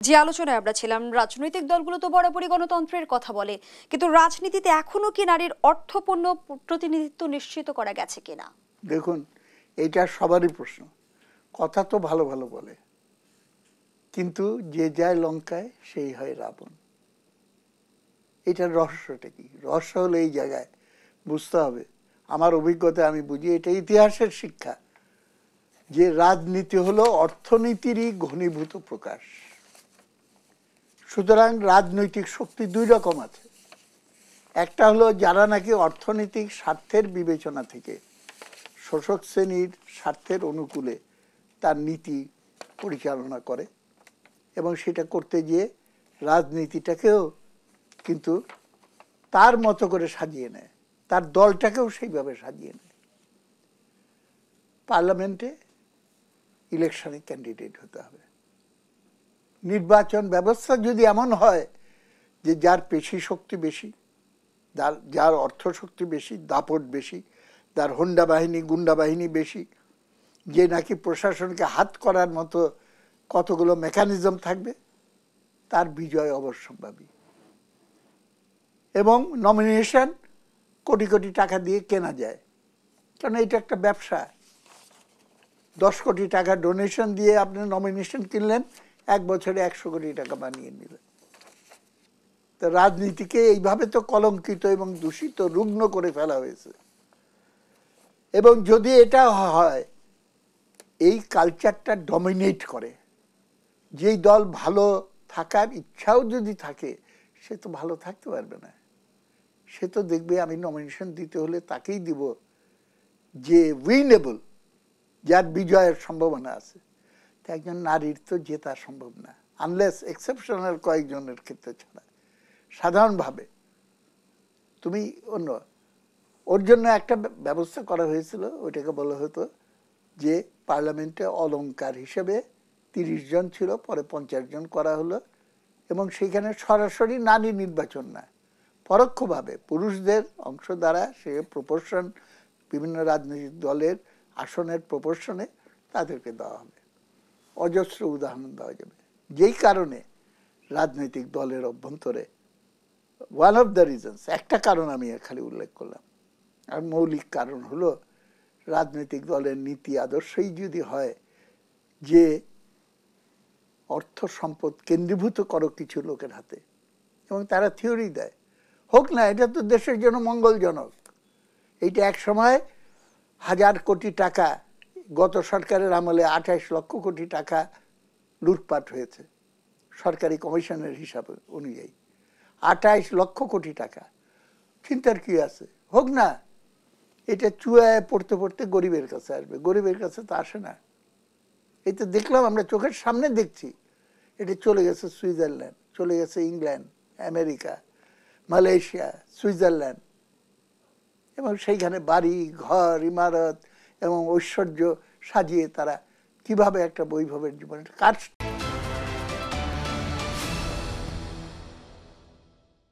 যে আলোচনায় আমরা ছিলাম, রাজনৈতিক দলগুলো তো বরাবরই গণতন্ত্রের কথা বলে, কিন্তু রাজনীতিতে এখনো কি নারীর অর্থপূর্ণ প্রতিনিধিত্ব নিশ্চিত করা গেছে কিনা? দেখুন, এটা সবারই প্রশ্ন। কথা তো ভালো ভালো বলে, কিন্তু যে যায় লঙ্কায় সেই হয় রাবণ। এটার রহস্যটা কি? রহস্য হলো এই জায়গায় বুঝতে হবে। আমার অভিজ্ঞতা আমি বুঝি, এটা ইতিহাসের শিক্ষা, যে রাজনীতি হলো অর্থনীতিরই ঘনীভূত প্রকাশ। সুতরাং রাজনৈতিক শক্তি দুই রকম আছে। একটা হলো যারা নাকি অর্থনৈতিক স্বার্থের বিবেচনা থেকে শোষক শ্রেণীর স্বার্থের অনুকূলে তার নীতি পরিচালনা করে, এবং সেটা করতে গিয়ে রাজনীতিটাকেও কিন্তু তার মতো করে সাজিয়ে নেয়, তার দলটাকেও সেইভাবে সাজিয়ে নেয়। পার্লামেন্টে ইলেকশনে ক্যান্ডিডেট হতে হবে। নির্বাচন ব্যবস্থা যদি এমন হয় যে যার পেশি শক্তি বেশি, যার অর্থ শক্তি বেশি, দাপট বেশি, যার হোন্ডা বাহিনী গুন্ডা বাহিনী বেশি, যে নাকি প্রশাসনকে হাত করার মতো কতগুলো মেকানিজম থাকবে, তার বিজয় অবশ্যম্ভাবী। এবং নমিনেশন কোটি কোটি টাকা দিয়ে কেনা যায়, কারণ এটা একটা ব্যবসা। 10 কোটি টাকা ডোনেশন দিয়ে আপনি নমিনেশন কিনলেন, 1 বছরে 100 কোটি টাকা বানিয়ে নিলেন। তো রাজনীতিকে এইভাবে তো কলঙ্কিত এবং দূষিত, রুগ্ন করে ফেলা হয়েছে। এবং যদি এটা হয়, এই কালচারটা ডমিনেট করে, যেই দল ভালো থাকার ইচ্ছাও যদি থাকে, সে তো ভালো থাকতে পারবে না। সে তো দেখবে আমি নমিনেশন দিতে হলে তাকেই দিব যে উইনেবল, যার বিজয়ের সম্ভাবনা আছে। তা একজন নারীর তো জেতা সম্ভব না, আনলেস এক্সেপশনাল কয়েকজনের ক্ষেত্রে ছাড়া। সাধারণভাবে তুমি অন্য, ওর জন্য একটা ব্যবস্থা করা হয়েছিল, ওইটাকে বলা হতো যে পার্লামেন্টে অলংকার হিসেবে 30 জন ছিল, পরে 50 জন করা হলো। এবং সেখানে সরাসরি নারী নির্বাচন না, পরোক্ষভাবে পুরুষদের অংশ দ্বারা সে প্রপোর্শন, বিভিন্ন রাজনৈতিক দলের আসনের প্রপোর্শনে তাদেরকে দেওয়া হবে। অজস্র উদাহরণ দেওয়া যাবে। যেই কারণে রাজনৈতিক দলের অভ্যন্তরে ওয়ান অফ দ্য রিজনস, একটা কারণ আমি খালি উল্লেখ করলাম, আর মৌলিক কারণ হলো রাজনৈতিক দলের নীতি আদর্শই যদি হয় যে অর্থ সম্পদ কেন্দ্রীভূত করো কিছু লোকের হাতে, এবং তারা থিওরি দেয়, হোক না এটা তো দেশের জন্য মঙ্গলজনক। এইটা এক সময় 1000 কোটি টাকা, গত সরকারের আমলে 28 লক্ষ কোটি টাকা লুটপাট হয়েছে সরকারি কমিশনের হিসাব অনুযায়ী। 28 লক্ষ কোটি টাকা, চিন্তার কি আছে? হোক না, এটা চুয়ায় পড়তে পড়তে গরিবের কাছে আসবে, গরিবের কাছে তো আসে না। এই তো দেখলাম, আমরা চোখের সামনে দেখছি, এটা চলে গেছে সুইজারল্যান্ড, চলে গেছে ইংল্যান্ড, আমেরিকা, মালয়েশিয়া, সুইজারল্যান্ড, এবং সেইখানে বাড়ি ঘর ইমারত এবং ঐশ্বর্য সাজিয়ে তারা কিভাবে একটা বৈভবের জীবন কাট